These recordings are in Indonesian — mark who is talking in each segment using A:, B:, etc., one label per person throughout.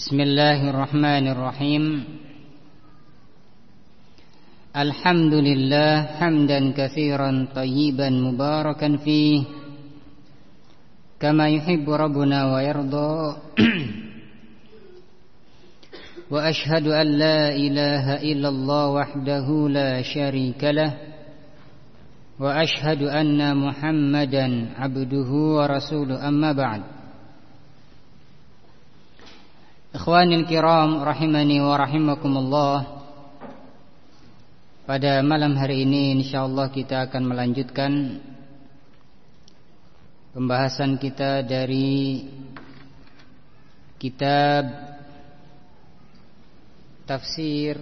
A: Bismillahirrahmanirrahim. Alhamdulillah hamdan katsiran tayyiban mubarakan fihi kama yuhibbu rabbuna wa yarda. Wa ashhadu an la ilaha illallah wahdahu la syarika lah. Wa ashhadu anna Muhammadan abduhu wa rasuluhu, amma ba'd. Ikhwanil kiram rahimani wa rahimakumullah. Pada malam hari ini insyaallah kita akan melanjutkan pembahasan kita dari kitab tafsir,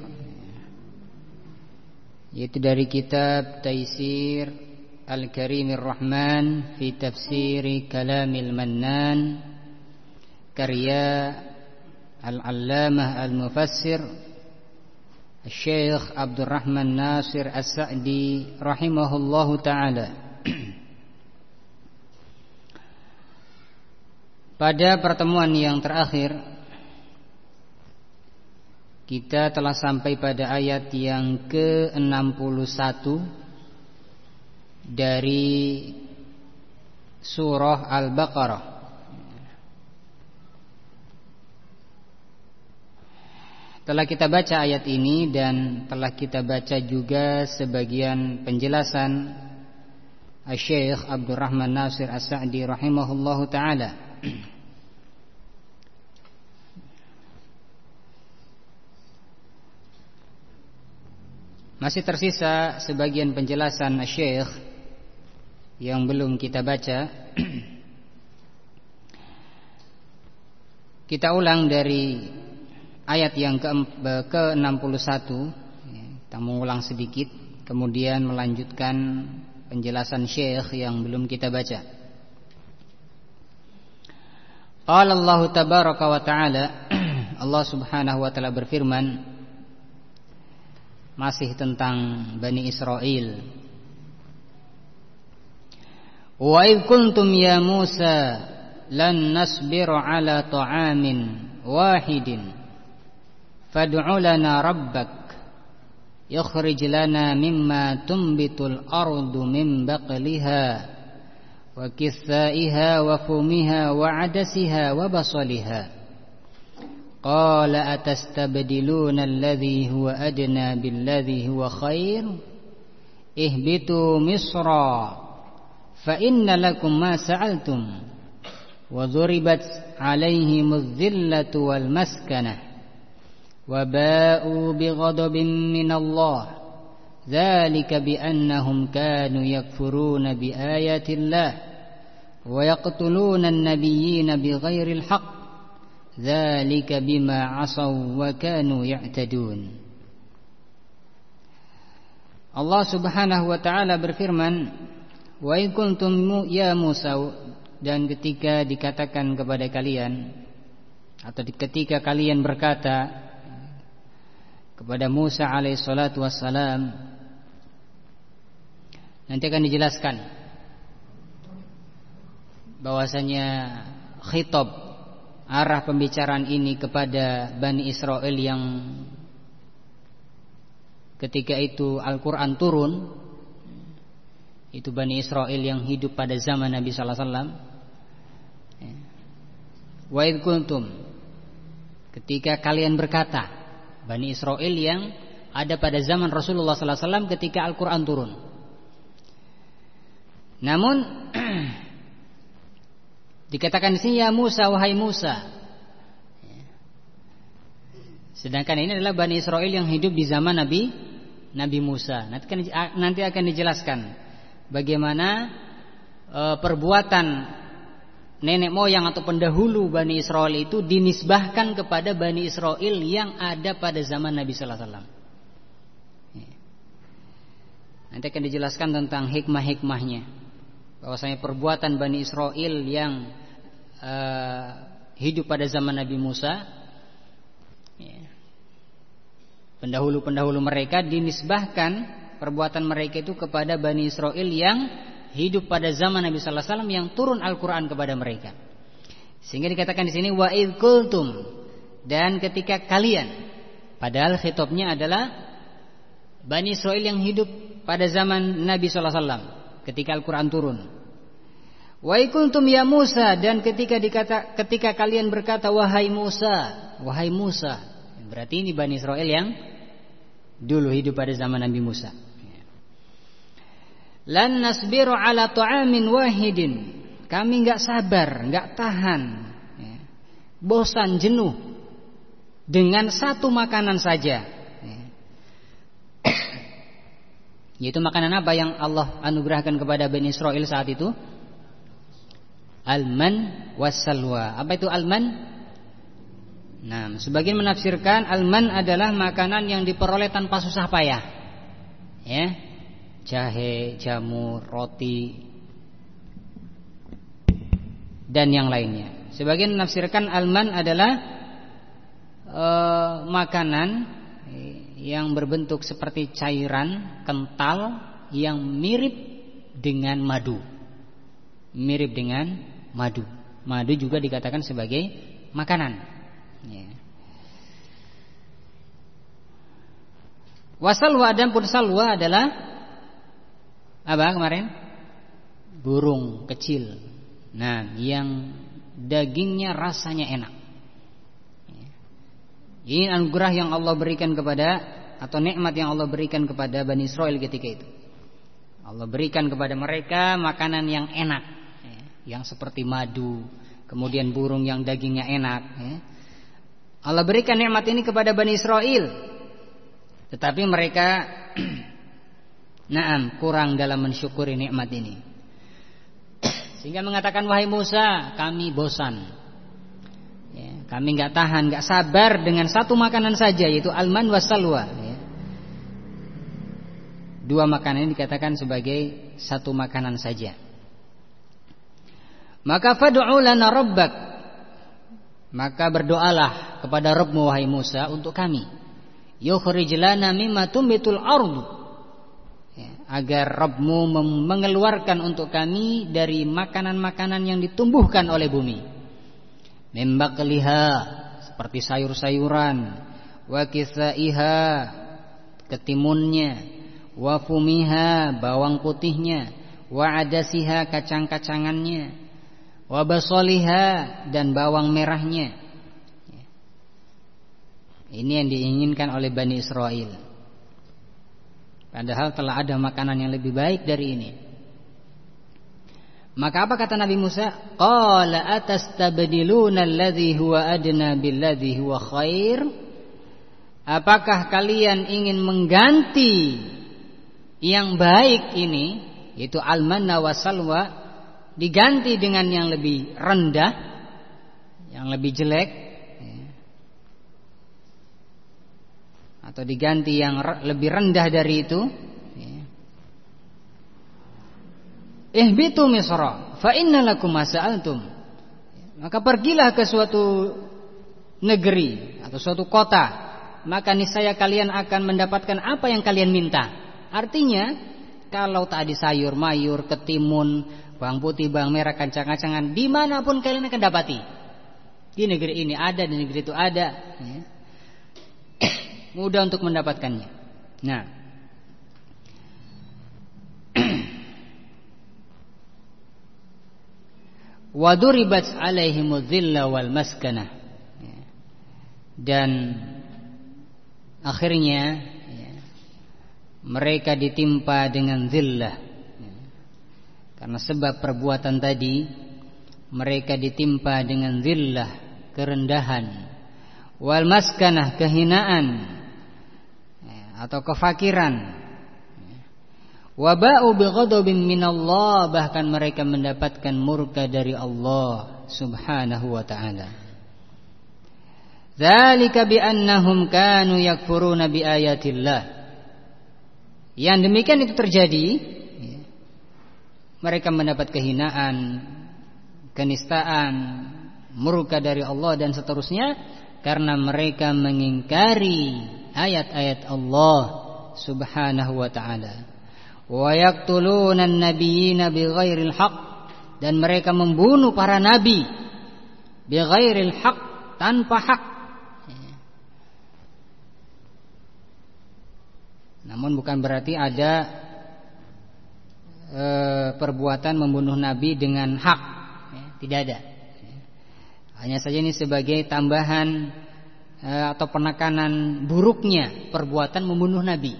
A: yaitu dari kitab Taisir Al-Karimir Rahman fi Tafsiri Kalamil Mannan, karya Al-Allamah Al-Mufassir Syekh Abdurrahman Nasir As-Sa'di rahimahullahu ta'ala. Pada pertemuan yang terakhir kita telah sampai pada ayat yang ke-61 dari surah Al-Baqarah. Telah kita baca ayat ini dan telah kita baca juga sebagian penjelasan Syekh Abdurrahman Nasir As-Sa'di rahimahullahu ta'ala. Masih tersisa sebagian penjelasan Syekh yang belum kita baca. Kita ulang dari ayat yang ke-61, kita mengulang sedikit, kemudian melanjutkan penjelasan Syekh yang belum kita baca. Qala Allah tabaraka wa ta'ala, Allah subhanahu wa ta'ala berfirman masih tentang Bani Israel. Wa idh kuntum ya Musa lan nasbiru ala ta'amin wahidin fad'u lana rabbak yukhrij lana mimma tunbitul ardu min baqliha wa kithaiha wa fumiha wa adasiha wa basaliha qala atastabdiluna alladhi huwa adna billadhi huwa khair ihbitu misra fa inna lakum ma sa'altum wa dhuribat alaihimudh dhillatu wal maskanah وَبَاءُوا بِغَضَبٍ مِّنَ اللَّهِ ذَلِكَ بِأَنَّهُمْ كَانُوا يَكْفُرُونَ بِآيَاتِ اللَّهِ وَيَقْتُلُونَ النَّبِيِّينَ بِغَيْرِ الْحَقِّ ذَلِكَ بِمَا عَصَوْا وَكَانُوا يَعْتَدُونَ. Allah Subhanahu wa taala berfirman, "Wa in kuntum ya Musa," dan ketika dikatakan kepada kalian atau ketika kalian berkata kepada Musa alaihissalatu wassalam, nanti akan dijelaskan bahwasanya khitab arah pembicaraan ini kepada Bani Israel yang ketika itu Al-Quran turun, itu Bani Israel yang hidup pada zaman Nabi sallallahu alaihi wasallam. Wa idh kuntum, ketika kalian berkata, Bani Israel yang ada pada zaman Rasulullah sallallahu alaihi wasallam ketika Al-Quran turun. Namun dikatakan di sini ya Musa, wahai Musa. Sedangkan ini adalah Bani Israel yang hidup di zaman Nabi Musa. Nanti akan dijelaskan bagaimana perbuatan nenek moyang atau pendahulu Bani Israel itu dinisbahkan kepada Bani Israel yang ada pada zaman Nabi sallallahu alaihi wasallam. Nanti akan dijelaskan tentang hikmah-hikmahnya, bahwasanya perbuatan Bani Israel yang hidup pada zaman Nabi Musa, pendahulu-pendahulu mereka dinisbahkan perbuatan mereka itu kepada Bani Israel yang hidup pada zaman Nabi sallallahu alaihi wasallam yang turun Al-Qur'an kepada mereka. Sehingga dikatakan di sini wa idh qultum, dan ketika kalian. Padahal khitabnya adalah Bani Israil yang hidup pada zaman Nabi sallallahu alaihi wasallam ketika Al-Qur'an turun. Wa ikuntum ya Musa, dan ketika kalian berkata wahai Musa, berarti ini Bani Israil yang dulu hidup pada zaman Nabi Musa. Lan nasbiru ala ta'amin wahidin, kami enggak sabar, enggak tahan, bosan, jenuh dengan satu makanan saja. Yaitu makanan apa yang Allah anugerahkan kepada Bani Israil saat itu? Al-man was-salwa. Apa itu al-man? Nah, sebagian menafsirkan al-man adalah makanan yang diperoleh tanpa susah payah. Ya. Jahe, jamur, roti dan yang lainnya. Sebagian menafsirkan al-man adalah makanan yang berbentuk seperti cairan kental yang mirip dengan madu. Mirip dengan madu. Madu juga dikatakan sebagai makanan. Ya. Wasalwa, dan pun salwa adalah apa kemarin? Burung kecil. Nah, yang dagingnya rasanya enak. Ini anugerah yang Allah berikan kepada, atau nikmat yang Allah berikan kepada Bani Israil ketika itu. Allah berikan kepada mereka makanan yang enak, yang seperti madu, kemudian burung yang dagingnya enak. Allah berikan nikmat ini kepada Bani Israil, tetapi mereka kurang dalam mensyukuri nikmat ini, sehingga mengatakan wahai Musa, kami bosan. Kami enggak tahan, enggak sabar dengan satu makanan saja, yaitu alman wasalwa. Dua makanan ini dikatakan sebagai satu makanan saja. Maka fad'u lana rabbak, maka berdoalah kepada Rabbmu wahai Musa untuk kami. Yukhrij lana mimma tumbitul ardu, agar Rabbmu mengeluarkan untuk kami dari makanan-makanan yang ditumbuhkan oleh bumi. Membakliha, seperti sayur-sayuran, wa kisaiha, ketimunnya, wa fumiha, bawang putihnya, wa adasiha, kacang-kacangannya, wa basoliha, dan bawang merahnya. Ini yang diinginkan oleh Bani Israil, padahal telah ada makanan yang lebih baik dari ini. Maka apa kata Nabi Musa? Qala atastabdiluna alladhi huwa adna billadhi huwa khair? Apakah kalian ingin mengganti yang baik ini, yaitu al-manna wasalwa, diganti dengan yang lebih rendah, yang lebih jelek, atau diganti yang lebih rendah dari itu? Ihbitu Misra fa inna lakum ma sa'altum. Maka pergilah ke suatu negeri atau suatu kota, maka niscaya kalian akan mendapatkan apa yang kalian minta. Artinya, kalau tadi sayur mayur, ketimun, bawang putih, bawang merah, kacang-kacangan, dimanapun kalian akan dapati. Di negeri ini ada, di negeri itu ada, mudah untuk mendapatkannya. Nah, waduribat alaihimudz zilla wal maskanah, dan akhirnya mereka ditimpa dengan zillah, karena sebab perbuatan tadi mereka ditimpa dengan zillah, kerendahan, wal maskanah, kehinaan atau kefakiran. Waba'u bighadabin minallah, bahkan mereka mendapatkan murka dari Allah Subhanahu wa ta'ala. Dzalika biannahum kanu yakfuruna biayatillah. Yang demikian itu terjadi, mereka mendapat kehinaan, kenistaan, murka dari Allah dan seterusnya, karena mereka mengingkari ayat-ayat Allah Subhanahu wa ta'ala. Wa yaqtuluna an-nabiyina bighairil haqq, dan mereka membunuh para nabi bighairil haqq, tanpa hak. Namun bukan berarti ada perbuatan membunuh Nabi dengan hak, ya, tidak ada. Hanya saja ini sebagai tambahan atau penekanan buruknya perbuatan membunuh Nabi.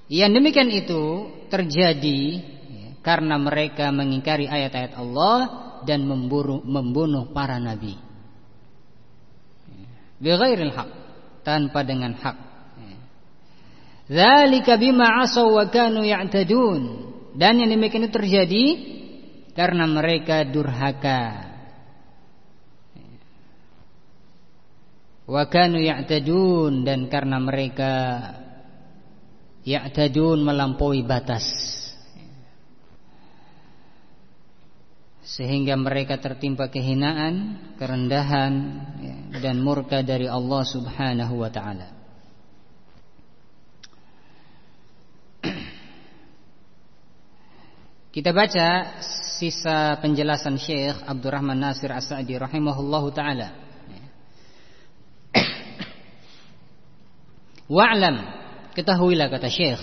A: Yang demikian itu terjadi karena mereka mengingkari ayat-ayat Allah dan membunuh para nabi bighairil haq, tanpa dengan hak. Dzalika bima asaw wa kanu ya'tadun, dan yang demikian itu terjadi karena mereka durhaka. Wa kanu ya'tadun, dan karena mereka ya'tadun, melampaui batas, sehingga mereka tertimpa kehinaan, kerendahan, dan murka dari Allah Subhanahu wa ta'ala. Kita baca sisa penjelasan Syekh Abdurrahman Nasir As-Sa'di rahimahullahu ta'ala. Wa'lam, ketahuilah, kata Syekh,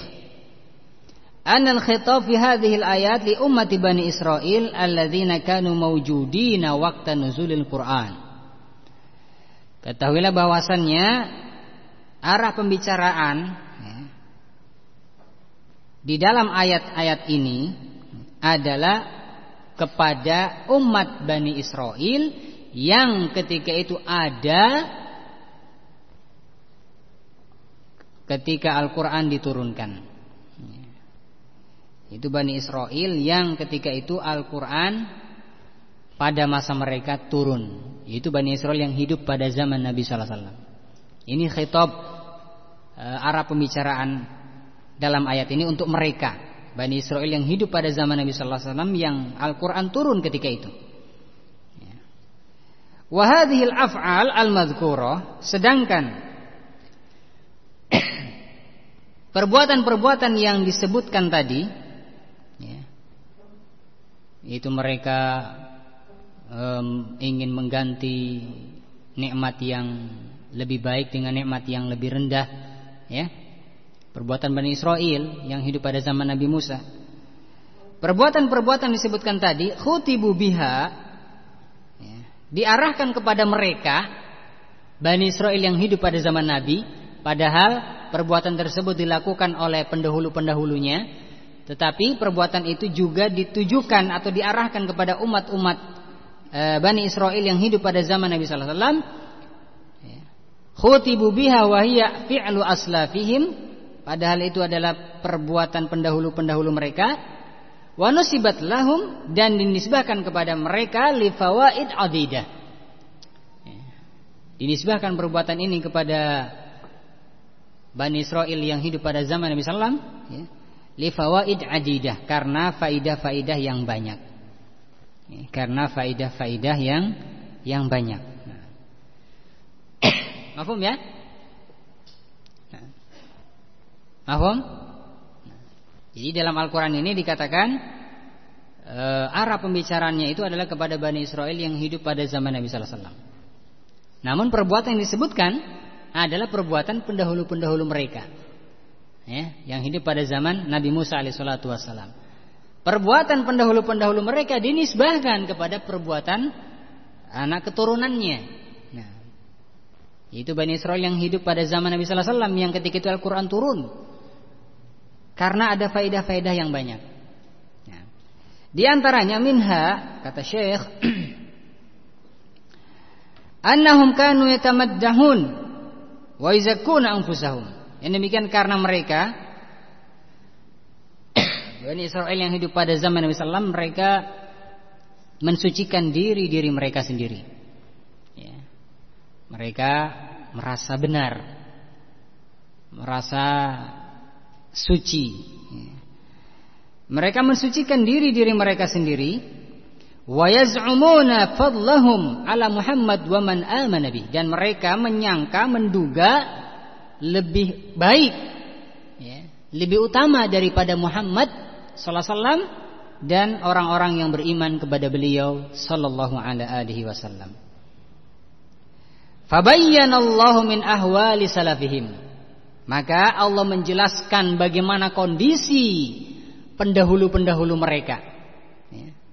A: anna al-khitab fi hadhihi al-ayat li ummati Bani Israil alladzina kanu mawjudina waqta nuzulil Qur'an. Ketahuilah bahwasannya arah pembicaraan di dalam ayat-ayat ini adalah kepada umat Bani Israil yang ketika itu ada ketika Al-Quran diturunkan. Itu Bani Israil yang ketika itu Al-Quran pada masa mereka turun. Itu Bani Israil yang hidup pada zaman Nabi sallallahu alaihi wasallam. Ini khitab, arah pembicaraan dalam ayat ini untuk mereka, Bani Israil yang hidup pada zaman Nabi sallallahu alaihi wasallam yang Al-Quran turun ketika itu. Wa hadhil af'al al-madhkurah, sedangkan perbuatan-perbuatan yang disebutkan tadi, itu mereka ingin mengganti nikmat yang lebih baik dengan nikmat yang lebih rendah, ya. Perbuatan Bani Israil yang hidup pada zaman Nabi Musa. Perbuatan-perbuatan disebutkan tadi khutibu biha, ya, diarahkan kepada mereka Bani Israil yang hidup pada zaman Nabi, padahal perbuatan tersebut dilakukan oleh pendahulu-pendahulunya, tetapi perbuatan itu juga ditujukan atau diarahkan kepada umat-umat Bani Israil yang hidup pada zaman Nabi sallallahu alaihi wasallam. Khutibu biha wa hiya fi'lu aslafihim, padahal itu adalah perbuatan pendahulu-pendahulu mereka. Wa nusibat lahum, dan dinisbahkan kepada mereka li fawaid adidah. Dinisbahkan perbuatan ini kepada Bani Israil yang hidup pada zaman Nabi sallallahu alaihi wasallam, li fawaid adidah, karena faidah-faidah yang banyak. Karena faidah-faidah yang banyak. Mafhum ya? Mafhum? Jadi dalam Al-Quran ini dikatakan arah pembicaraannya itu adalah kepada Bani Israil yang hidup pada zaman Nabi sallallahu alaihi wasallam. Namun perbuatan yang disebutkan adalah perbuatan pendahulu-pendahulu mereka, ya, yang hidup pada zaman Nabi Musa alaihissalatu wassalam. Perbuatan pendahulu-pendahulu mereka dinisbahkan kepada perbuatan anak keturunannya. Nah, itu Bani Israil yang hidup pada zaman Nabi sallallahu alaihi wasallam yang ketika itu Al-Quran turun, karena ada faedah-faedah yang banyak. Nah, di antaranya minha, kata Syekh, annahum kanu yatamaddahun wa yuzakkuna anfusahum. Yang demikian karena mereka Bani Israil yang hidup pada zaman Nabi sallallahu alaihi wasallam, mereka mensucikan diri mereka sendiri, ya. Mereka merasa benar, merasa suci, ya. Mereka mensucikan diri mereka sendiri. Wa yaz'umuna fadlahum ala Muhammad wa man amana bih, dan mereka menyangka, menduga lebih baik, ya, lebih utama daripada Muhammad sallallahu alaihi wasallam dan orang-orang yang beriman kepada beliau sallallahu alaihi wasallam. Fabayyanallahu min ahwali salafihim. Maka Allah menjelaskan bagaimana kondisi pendahulu-pendahulu mereka.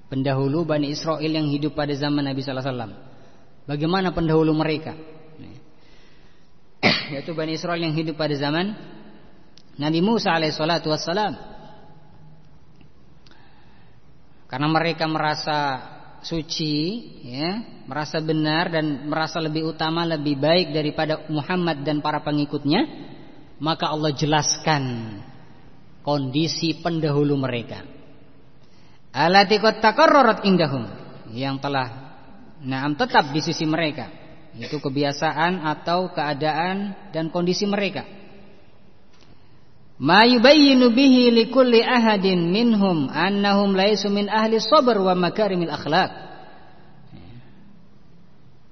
A: Pendahulu Bani Israil yang hidup pada zaman Nabi sallallahu alaihi wasallam. Bagaimana pendahulu mereka? Yaitu Bani Israil yang hidup pada zaman Nabi Musa alaihi salatu wassalam. Karena mereka merasa suci, merasa benar dan merasa lebih utama, lebih baik daripada Muhammad dan para pengikutnya, maka Allah jelaskan kondisi pendahulu mereka. Allati qad taqarrarat indahum, yang telah tetap di sisi mereka. Itu kebiasaan atau keadaan dan kondisi mereka. Ma yubayyinu bihi likulli ahadin minhum annahum laisu min ahli sabr wa makarimil akhlaq.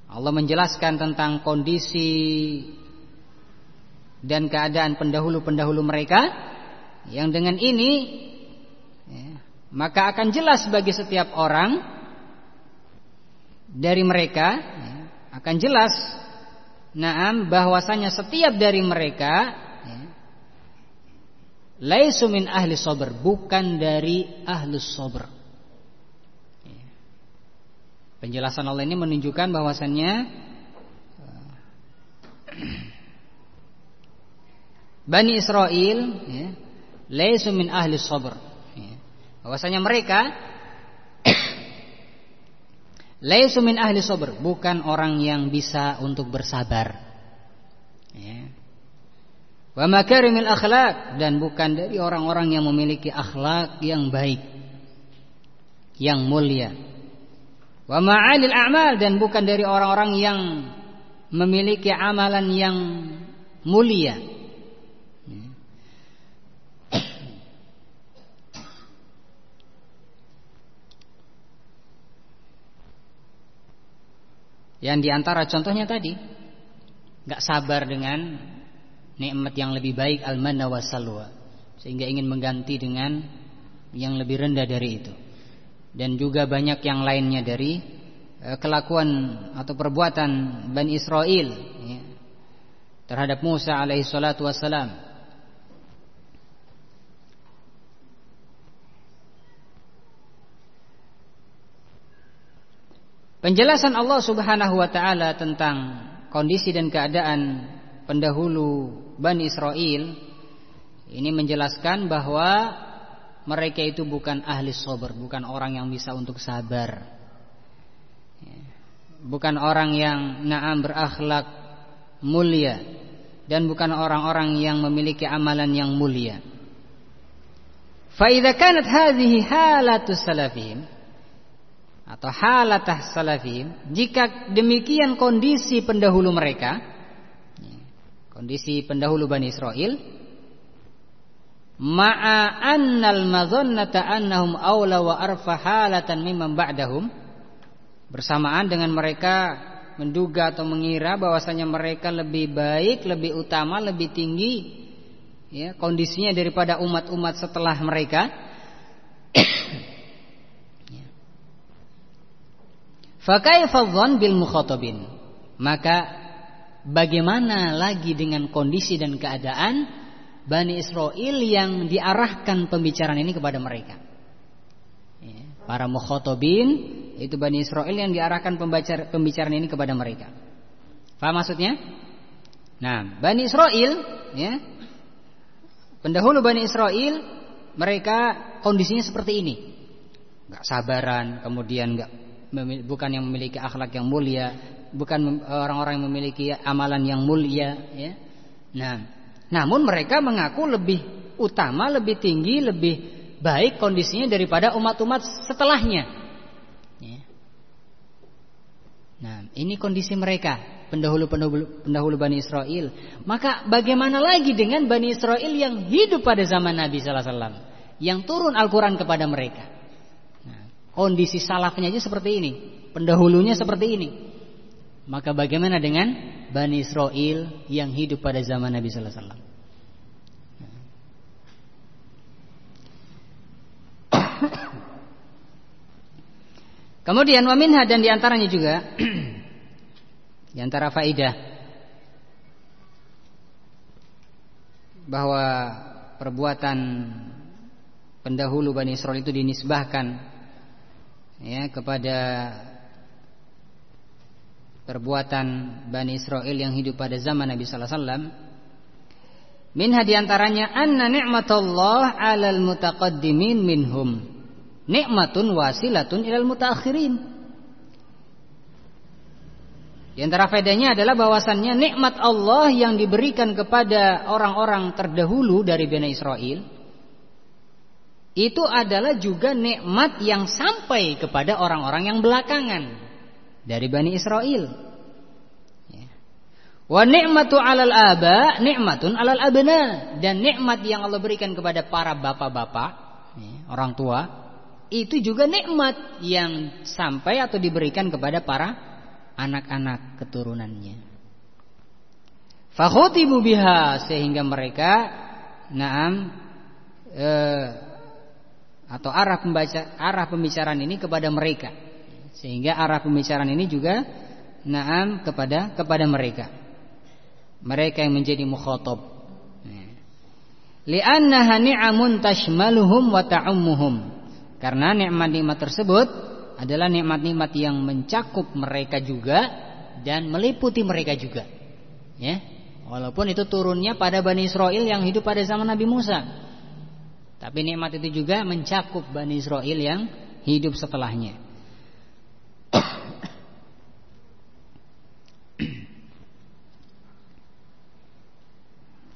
A: Allah menjelaskan tentang kondisi dan keadaan pendahulu-pendahulu mereka, yang dengan ini maka akan jelas bagi setiap orang dari mereka, akan jelas bahwasanya setiap dari mereka laisu min ahli sabr, bukan dari ahlus sabr. Penjelasan Allah ini menunjukkan bahwasannya Bani Israil laisu min ahli sabr, bahwasanya mereka laisu min ahli sabr, bukan orang yang bisa untuk bersabar. Wa makarimil akhlaq, dan bukan dari orang-orang yang memiliki akhlak yang baik, yang mulia. Wa ma'alil a'mal, dan bukan dari orang-orang yang memiliki amalan yang mulia. Yang diantara contohnya tadi, gak sabar dengan nikmat yang lebih baik, al-manna wa salwa, sehingga ingin mengganti dengan yang lebih rendah dari itu. Dan juga banyak yang lainnya dari kelakuan atau perbuatan Bani Israil terhadap Musa alaihi salatu wassalam. Penjelasan Allah subhanahu wa ta'ala tentang kondisi dan keadaan pendahulu Bani Israil ini menjelaskan bahwa mereka itu bukan ahli sabar, bukan orang yang bisa untuk sabar, bukan orang yang berakhlak mulia, dan bukan orang-orang yang memiliki amalan yang mulia. Fa idza kanat hadhihi halatus salafihim atau halatah salafihim, jika demikian kondisi pendahulu mereka, kondisi pendahulu Bani Israil, ma'a annal madhannata annahum awla wa arfa halatan mimman ba'dahum, bersamaan dengan mereka menduga atau mengira bahwasanya mereka lebih baik, lebih utama, lebih tinggi kondisinya daripada umat-umat setelah mereka. Fa kaifa dzan bil mukhatabin, maka bagaimana lagi dengan kondisi dan keadaan Bani Israil yang diarahkan pembicaraan ini kepada mereka? Para mukhatabin itu Bani Israil yang diarahkan pembicaraan ini kepada mereka. Paham maksudnya? Nah, Bani Israil, pendahulu Bani Israil, mereka kondisinya seperti ini. Enggak sabaran, kemudian bukan yang memiliki akhlak yang mulia, bukan orang-orang yang memiliki amalan yang mulia, Nah, namun mereka mengaku lebih utama, lebih tinggi, lebih baik kondisinya daripada umat-umat setelahnya. Nah, ini kondisi mereka, pendahulu Bani Israil. Maka bagaimana lagi dengan Bani Israil yang hidup pada zaman Nabi sallallahu alaihi wasallam, yang turun Al-Quran kepada mereka? Kondisi salafnya aja seperti ini, pendahulunya seperti ini. Maka bagaimana dengan Bani Israil yang hidup pada zaman Nabi sallallahu alaihi wasallam? Kemudian wa minha, dan diantaranya juga diantara faidah bahwa perbuatan pendahulu Bani Israil itu dinisbahkan ya kepada perbuatan Bani Israil yang hidup pada zaman Nabi sallallahu alaihi wasallam. Minha, diantaranya anna ni'matullah 'alal mutaqaddimin minhum nikmatun wasilatun ilal mutaakhirin. Di antara faedahnya adalah bahwasannya nikmat Allah yang diberikan kepada orang-orang terdahulu dari Bani Israil itu adalah juga nikmat yang sampai kepada orang-orang yang belakangan dari Bani Israil. Wa ni'matu 'alal aba nikmatun 'alal abna, dan nikmat yang Allah berikan kepada para bapak-bapak, orang tua, itu juga nikmat yang sampai atau diberikan kepada para anak-anak keturunannya. Fakhutibu biha, sehingga mereka atau arah pembicaraan ini kepada mereka, sehingga arah pembicaraan ini juga kepada mereka yang menjadi mukhatab. Li'annaha ni'amun tashmaluhum wa ta'ummuhum, karena nikmat-nikmat tersebut adalah nikmat-nikmat yang mencakup mereka juga dan meliputi mereka juga. Ya, walaupun itu turunnya pada Bani Israil yang hidup pada zaman Nabi Musa, tapi nikmat itu juga mencakup Bani Israil yang hidup setelahnya.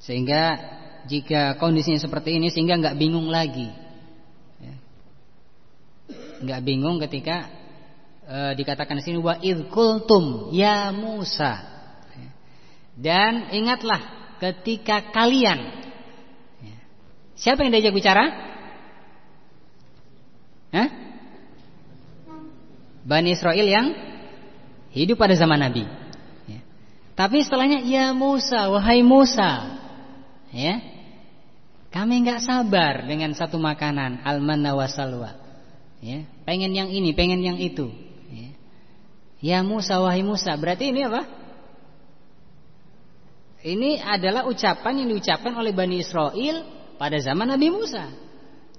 A: Sehingga jika kondisinya seperti ini, sehingga nggak bingung lagi, nggak bingung ketika dikatakan di sini wa idh qultum ya Musa, dan ingatlah ketika kalian. Siapa yang diajak bicara? Bani Israil yang hidup pada zaman Nabi. Tapi setelahnya ya Musa, wahai Musa, ya, kami nggak sabar dengan satu makanan, al-manna wa salwa. Ya, pengen yang ini, pengen yang itu. Ya Musa, wahai Musa, berarti ini apa? Ini adalah ucapan yang diucapkan oleh Bani Israil pada zaman Nabi Musa.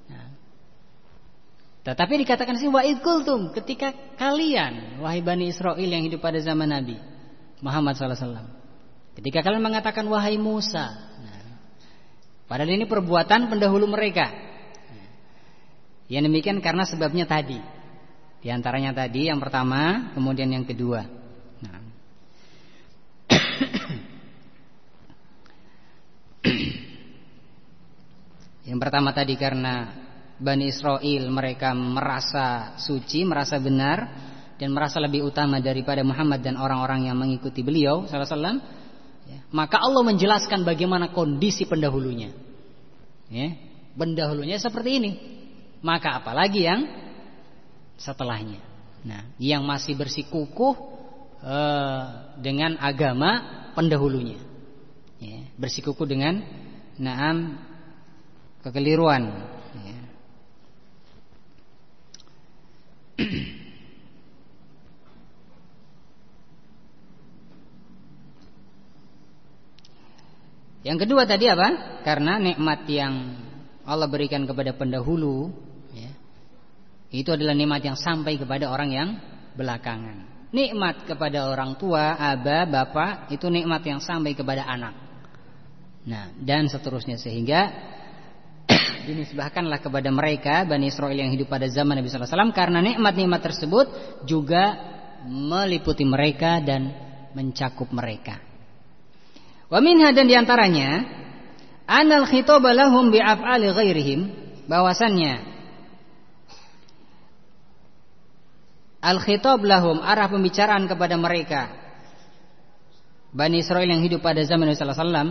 A: Nah, tetapi dikatakan sini wa idh qultum, ketika kalian, wahai Bani Israil yang hidup pada zaman Nabi Muhammad SAW, ketika kalian mengatakan wahai Musa. Padahal ini perbuatan pendahulu mereka. Yang demikian karena sebabnya tadi. Di antaranya tadi yang pertama, kemudian yang kedua. Nah. Yang pertama tadi karena Bani Israil mereka merasa suci, merasa benar, dan merasa lebih utama daripada Muhammad dan orang-orang yang mengikuti beliau sallallahu alaihi wasallam. Maka Allah menjelaskan bagaimana kondisi pendahulunya. Ya, pendahulunya seperti ini. Maka apalagi yang setelahnya. Nah, yang masih bersikukuh dengan agama pendahulunya. Ya, bersikukuh dengan kekeliruan. Ya. Yang kedua tadi apa? Karena nikmat yang Allah berikan kepada pendahulu, ya, itu adalah nikmat yang sampai kepada orang yang belakangan. Nikmat kepada orang tua, aba, bapak, itu nikmat yang sampai kepada anak. Nah, dan seterusnya, sehingga dinisbahkanlah kepada mereka Bani Israil yang hidup pada zaman Nabi sallallahu alaihi wasallam, karena nikmat-nikmat tersebut juga meliputi mereka dan mencakup mereka. Wa minha, dan diantaranya anal khitaba lahum bi af'ali ghairihim, bahwasannya al khitab lahum, arah pembicaraan kepada mereka Bani Israil yang hidup pada zaman Nabi sallallahu alaihi wasallam,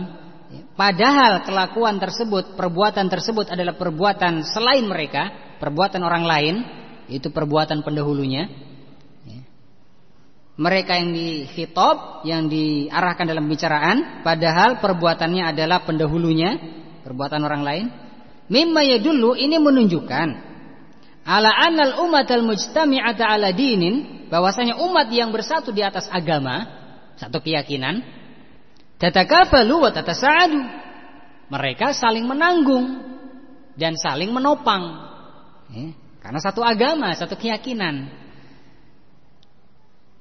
A: padahal kelakuan tersebut, perbuatan tersebut adalah perbuatan selain mereka, perbuatan orang lain, itu perbuatan pendahulunya. Mereka yang dikhitab, yang diarahkan dalam pembicaraan, padahal perbuatannya adalah pendahulunya, perbuatan orang lain. Mimma yadullu, ini menunjukkan ala annal ummatal mujtami'ata ala dinin, bahwasanya umat yang bersatu di atas agama, satu keyakinan, tatakafalu wa tatasa'adu, mereka saling menanggung dan saling menopang, karena satu agama, satu keyakinan.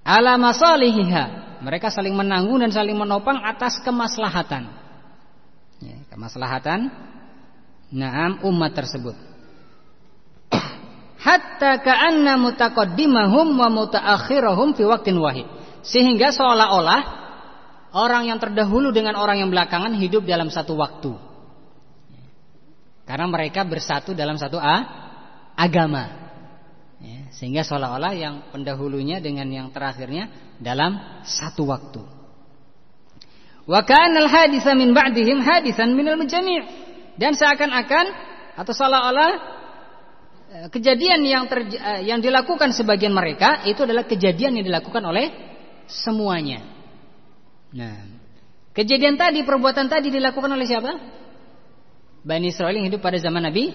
A: Ala masalihiha, mereka saling menanggung dan saling menopang atas kemaslahatan, kemaslahatan na'am umat tersebut. Hatta ka'anna mutaqaddimahum wa mutaakhirahum fi waqtin wahid, sehingga seolah-olah orang yang terdahulu dengan orang yang belakangan hidup dalam satu waktu, karena mereka bersatu dalam satu agama, sehingga seolah-olah yang pendahulunya dengan yang terakhirnya dalam satu waktu. Wa ka'annal haditsa min ba'dihim hadisan minal jami', dan seakan-akan atau seolah-olah kejadian yang dilakukan sebagian mereka itu adalah kejadian yang dilakukan oleh semuanya. Nah, kejadian tadi, perbuatan tadi dilakukan oleh siapa? Bani Israil yang hidup pada zaman Nabi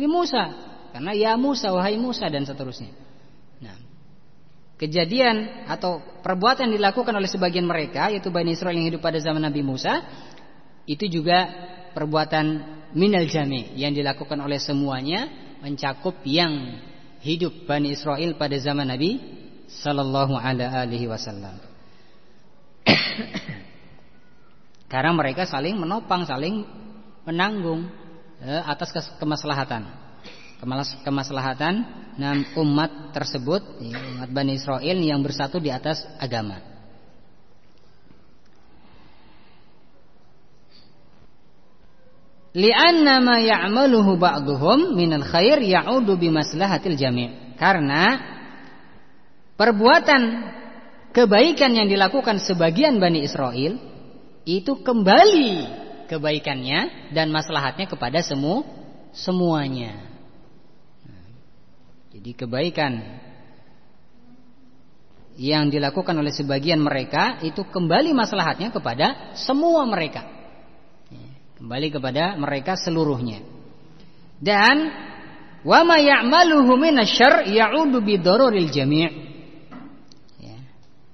A: Musa. Karena ya Musa, wahai Musa, dan seterusnya. Nah, kejadian atau perbuatan yang dilakukan oleh sebagian mereka, yaitu Bani Israil yang hidup pada zaman Nabi Musa, itu juga perbuatan minal jami' yang dilakukan oleh semuanya, mencakup yang hidup Bani Israil pada zaman Nabi sallallahu alaihi wasallam. Karena mereka saling menopang, saling menanggung atas kemaslahatan umat tersebut, umat Bani Israil yang bersatu di atas agama. Li'anna ma ya'maluhu ba'duhum minal khair ya'udu bimaslahatil jami', karena perbuatan kebaikan yang dilakukan sebagian Bani Israil itu kembali kebaikannya dan maslahatnya kepada semuanya. Jadi kebaikan yang dilakukan oleh sebagian mereka itu kembali maslahatnya kepada semua mereka, kembali kepada mereka seluruhnya. Dan wa ma ya'maluhu minasyarr ya'udu bidararil jami',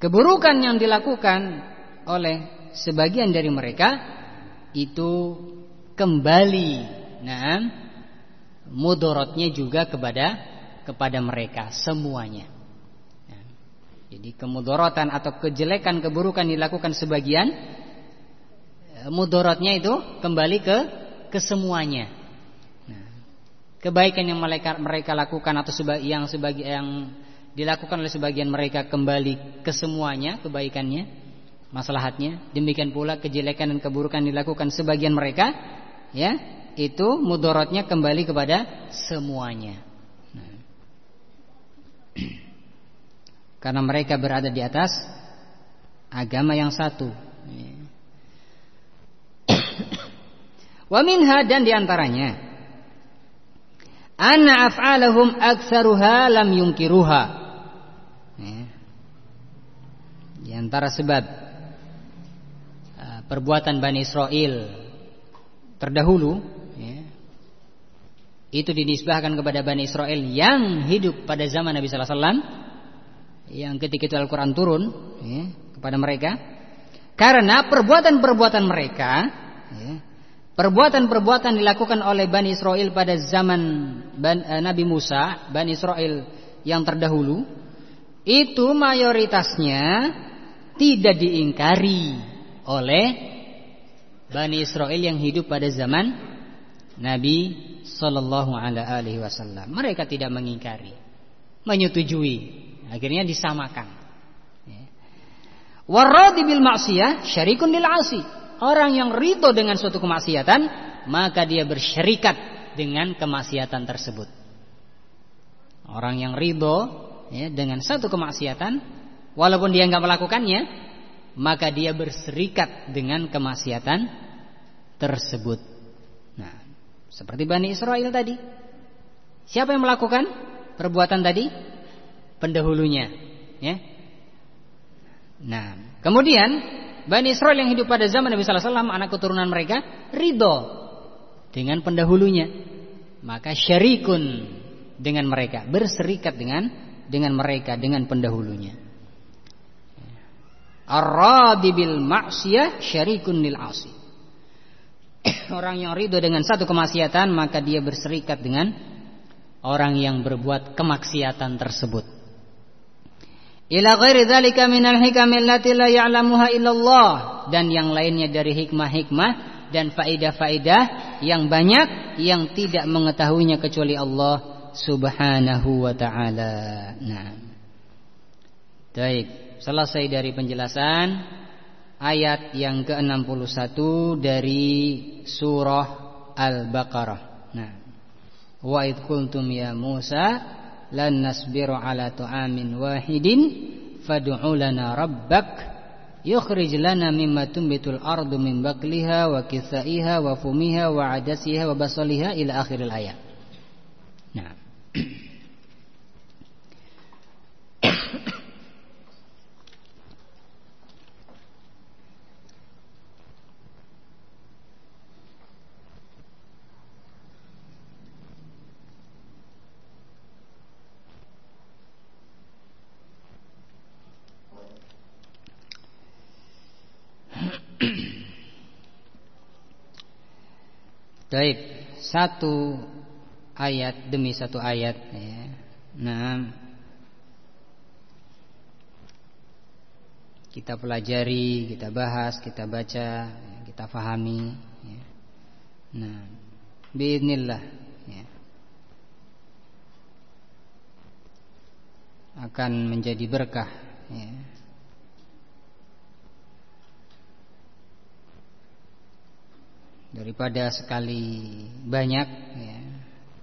A: keburukan yang dilakukan oleh sebagian dari mereka itu kembali mudaratnya juga kepada mereka semuanya. Jadi kemudaratan atau kejelekan, keburukan dilakukan sebagian, mudaratnya itu kembali ke semuanya. Kebaikan yang mereka lakukan atau yang dilakukan oleh sebagian mereka kembali ke semuanya kebaikannya, maslahatnya. Demikian pula kejelekan dan keburukan dilakukan sebagian mereka, itu mudaratnya kembali kepada semuanya. Karena mereka berada di atas agama yang satu. Wa minha, dan diantaranya anna af'alahum aktsaruha lam yunkiruha. Di antara sebab perbuatan Bani Israil terdahulu, itu dinisbahkan kepada Bani Israil yang hidup pada zaman Nabi sallallahu alaihi wasallam, yang ketika itu Al-Quran turun kepada mereka. Karena perbuatan-perbuatan mereka, perbuatan-perbuatan dilakukan oleh Bani Israil pada zaman Nabi Musa, Bani Israil yang terdahulu, itu mayoritasnya tidak diingkari oleh Bani Israil yang hidup pada zaman Nabi sallallahu alaihi wasallam. Mereka tidak mengingkari, menyetujui, akhirnya disamakan. Waradi bil ma'siyah syarikun lil 'asi. Orang yang ridho dengan suatu kemaksiatan, maka dia bersyarikat dengan kemaksiatan tersebut. Orang yang ridho dengan satu kemaksiatan, walaupun dia enggak melakukannya, maka dia berserikat dengan kemaksiatan tersebut. Nah, seperti Bani Israil tadi. Siapa yang melakukan perbuatan tadi? Pendahulunya, Nah, kemudian Bani Israil yang hidup pada zaman Nabi sallallahu alaihi wasallam, anak keturunan mereka ridho dengan pendahulunya, maka syarikun dengan mereka, berserikat dengan mereka, dengan pendahulunya. Ar-radi bil ma'siyah syarikun lil 'asi. Orang yang ridho dengan satu kemaksiatan, maka dia berserikat dengan orang yang berbuat kemaksiatan tersebut. Ila ghairi dzalika minal hikam allati la ya'lamuha illallah, dan yang lainnya dari hikmah-hikmah dan faedah-faedah yang banyak yang tidak mengetahuinya kecuali Allah Subhanahu wa taala. Nah. Baik, selesai dari penjelasan ayat yang ke-61 dari surah Al-Baqarah. Nah, wa id qultum ya Musa lan nasbiru ala ta'amin wahidin fad'u lana rabbak yukhrij lana mimma tumbitul ardu min baqliha wa kisaiha wa fumiha wa adasiha wa basaliha ila akhiril ayat. Nah. Baik, satu ayat demi satu ayat ya. Nah, kita pelajari, kita bahas, kita baca, kita fahami ya. Nah, biidznillah ya, akan menjadi berkah ya. Daripada sekali banyak ya,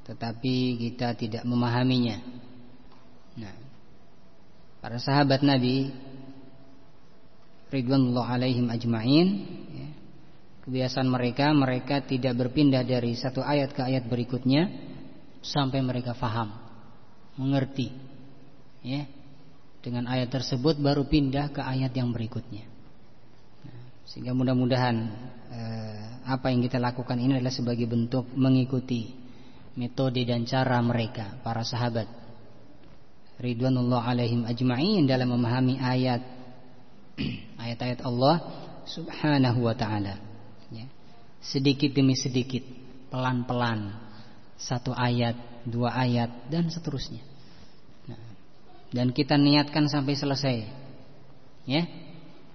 A: tetapi kita tidak memahaminya. Nah, para sahabat Nabi ridwanullah alaihim ajma'in ya, kebiasaan mereka tidak berpindah dari satu ayat ke ayat berikutnya sampai mereka faham, mengerti ya. Dengan ayat tersebut baru pindah ke ayat yang berikutnya. Nah, sehingga mudah-mudahan apa yang kita lakukan ini adalah sebagai bentuk mengikuti metode dan cara mereka, para sahabat ridwanullah alaihim ajma'in, dalam memahami ayat-ayat Allah Subhanahu wa ta'ala ya. Sedikit demi sedikit, pelan-pelan, satu ayat, dua ayat, dan seterusnya. Nah, dan kita niatkan sampai selesai ya.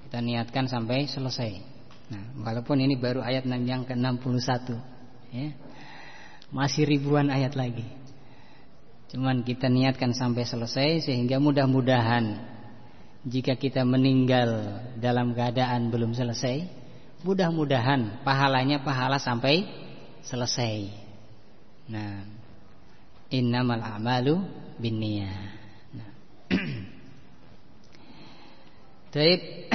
A: Kita niatkan sampai selesai. Nah, walaupun ini baru ayat yang ke-61 ya. Masih ribuan ayat lagi. Cuman kita niatkan sampai selesai, sehingga mudah-mudahan jika kita meninggal dalam keadaan belum selesai, mudah-mudahan pahalanya pahala sampai selesai. Nah, innamal a'malu binniyah. Nah. Baik.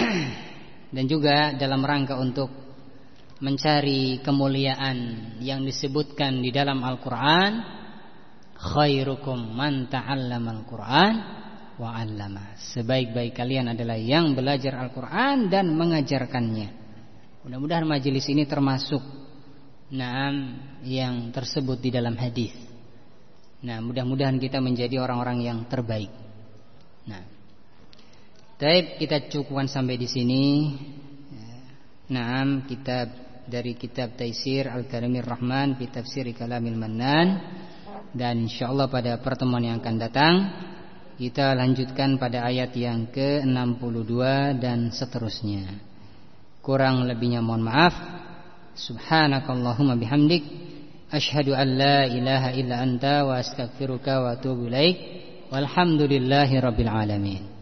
A: Dan juga dalam rangka untuk mencari kemuliaan yang disebutkan di dalam Al-Quran, khairukum man ta'allamal Quran wa 'allama. Sebaik-baik kalian adalah yang belajar Al-Quran dan mengajarkannya. Mudah-mudahan majelis ini termasuk yang tersebut di dalam hadis. Nah, mudah-mudahan kita menjadi orang-orang yang terbaik. Nah, baik, kita cukupkan sampai di sini. Naam, dari kitab Taisir Al-Karimir Rahman fi Tafsir Kalamil Mannan. Dan insyaallah pada pertemuan yang akan datang kita lanjutkan pada ayat yang ke-62 dan seterusnya. Kurang lebihnya mohon maaf. Subhanakallahumma bihamdik asyhadu an la ilaha illa anta wa astaghfiruka wa atubu ilaik. Walhamdulillahirabbil alamin.